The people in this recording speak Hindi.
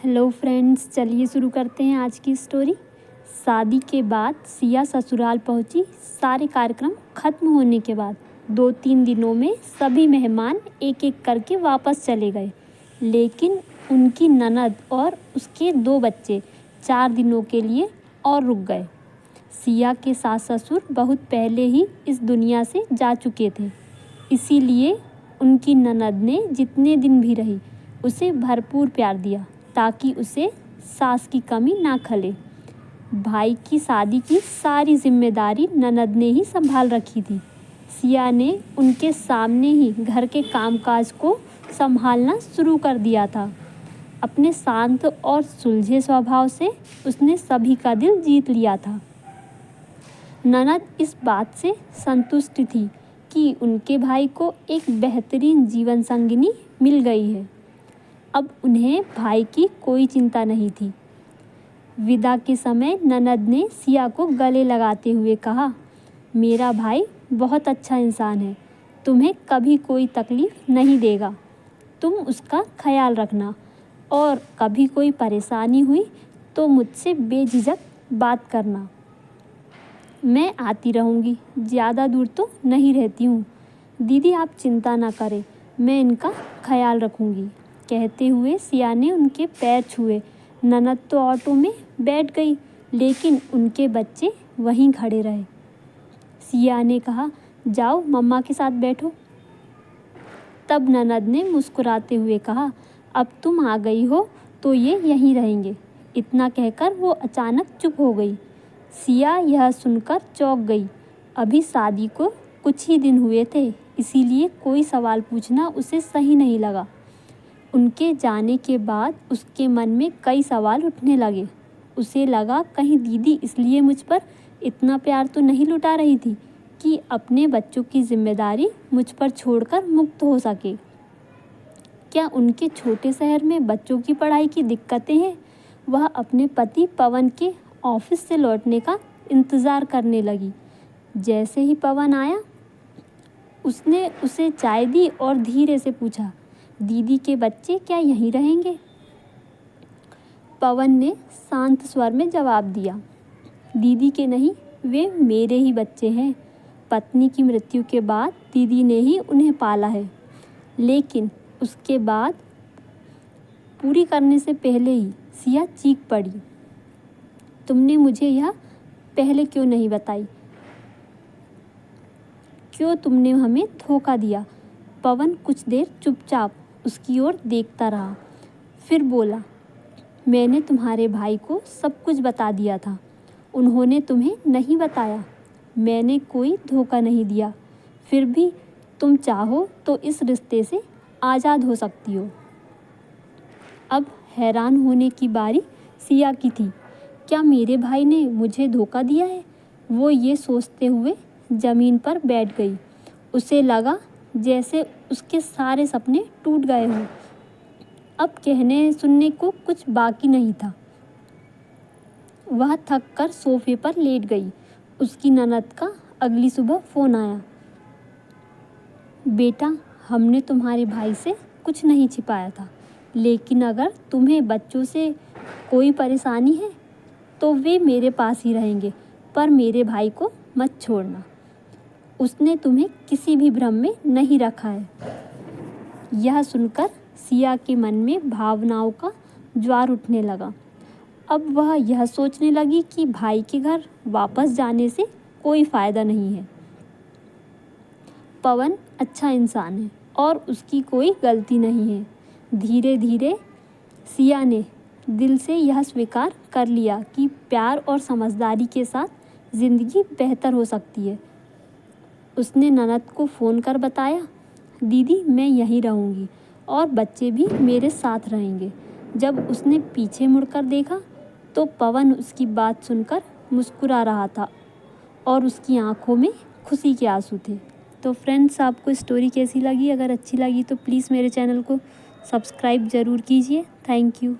हेलो फ्रेंड्स, चलिए शुरू करते हैं आज की स्टोरी। शादी के बाद सिया ससुराल पहुंची। सारे कार्यक्रम खत्म होने के बाद 2-3 दिनों में सभी मेहमान एक एक करके वापस चले गए, लेकिन उनकी ननद और उसके 2 बच्चे 4 दिनों के लिए और रुक गए। सिया के सास ससुर बहुत पहले ही इस दुनिया से जा चुके थे, इसीलिए उनकी ननद ने जितने दिन भी रही उसे भरपूर प्यार दिया ताकि उसे सास की कमी ना खले। भाई की शादी की सारी जिम्मेदारी ननद ने ही संभाल रखी थी। सिया ने उनके सामने ही घर के कामकाज को संभालना शुरू कर दिया था। अपने शांत और सुलझे स्वभाव से उसने सभी का दिल जीत लिया था। ननद इस बात से संतुष्ट थी कि उनके भाई को एक बेहतरीन जीवन संगिनी मिल गई है। अब उन्हें भाई की कोई चिंता नहीं थी। विदा के समय ननद ने सिया को गले लगाते हुए कहा, मेरा भाई बहुत अच्छा इंसान है, तुम्हें कभी कोई तकलीफ़ नहीं देगा। तुम उसका ख्याल रखना और कभी कोई परेशानी हुई तो मुझसे बेझिझक बात करना। मैं आती रहूँगी, ज़्यादा दूर तो नहीं रहती हूँ। दीदी आप चिंता ना करें, मैं इनका ख्याल रखूँगी। कहते हुए सिया ने उनके पैर छुए। ननद तो ऑटो में बैठ गई, लेकिन उनके बच्चे वहीं खड़े रहे। सिया ने कहा, जाओ मम्मा के साथ बैठो। तब ननद ने मुस्कुराते हुए कहा, अब तुम आ गई हो तो ये यहीं रहेंगे। इतना कहकर वो अचानक चुप हो गई। सिया यह सुनकर चौंक गई। अभी शादी को कुछ ही दिन हुए थे, इसीलिए कोई सवाल पूछना उसे सही नहीं लगा। उनके जाने के बाद उसके मन में कई सवाल उठने लगे। उसे लगा कहीं दीदी इसलिए मुझ पर इतना प्यार तो नहीं लुटा रही थी कि अपने बच्चों की जिम्मेदारी मुझ पर छोड़कर मुक्त हो सके। क्या उनके छोटे शहर में बच्चों की पढ़ाई की दिक्कतें हैं? वह अपने पति पवन के ऑफिस से लौटने का इंतज़ार करने लगी। जैसे ही पवन आया, उसने उसे चाय दी और धीरे से पूछा, दीदी के बच्चे क्या यहीं रहेंगे? पवन ने शांत स्वर में जवाब दिया, दीदी के नहीं, वे मेरे ही बच्चे हैं। पत्नी की मृत्यु के बाद दीदी ने ही उन्हें पाला है, लेकिन उसके बाद पूरी करने से पहले ही सिया चीख पड़ी, तुमने मुझे यह पहले क्यों नहीं बताई? क्यों तुमने हमें धोखा दिया? पवन कुछ देर चुपचाप उसकी ओर देखता रहा, फिर बोला, मैंने तुम्हारे भाई को सब कुछ बता दिया था, उन्होंने तुम्हें नहीं बताया। मैंने कोई धोखा नहीं दिया, फिर भी तुम चाहो तो इस रिश्ते से आज़ाद हो सकती हो। अब हैरान होने की बारी सिया की थी। क्या मेरे भाई ने मुझे धोखा दिया है? वो ये सोचते हुए ज़मीन पर बैठ गई। उसे लगा जैसे उसके सारे सपने टूट गए हों। अब कहने सुनने को कुछ बाकी नहीं था। वह थक कर सोफे पर लेट गई। उसकी ननद का अगली सुबह फ़ोन आया, बेटा हमने तुम्हारे भाई से कुछ नहीं छिपाया था, लेकिन अगर तुम्हें बच्चों से कोई परेशानी है तो वे मेरे पास ही रहेंगे, पर मेरे भाई को मत छोड़ना। उसने तुम्हें किसी भी भ्रम में नहीं रखा है। यह सुनकर सिया के मन में भावनाओं का ज्वार उठने लगा। अब वह यह सोचने लगी कि भाई के घर वापस जाने से कोई फ़ायदा नहीं है। पवन अच्छा इंसान है और उसकी कोई गलती नहीं है। धीरे धीरे सिया ने दिल से यह स्वीकार कर लिया कि प्यार और समझदारी के साथ ज़िंदगी बेहतर हो सकती है। उसने ननद को फ़ोन कर बताया, दीदी मैं यहीं रहूँगी और बच्चे भी मेरे साथ रहेंगे। जब उसने पीछे मुड़कर देखा तो पवन उसकी बात सुनकर मुस्कुरा रहा था और उसकी आंखों में खुशी के आंसू थे। तो फ्रेंड्स, आपको स्टोरी कैसी लगी? अगर अच्छी लगी तो प्लीज़ मेरे चैनल को सब्सक्राइब ज़रूर कीजिए। Thank you.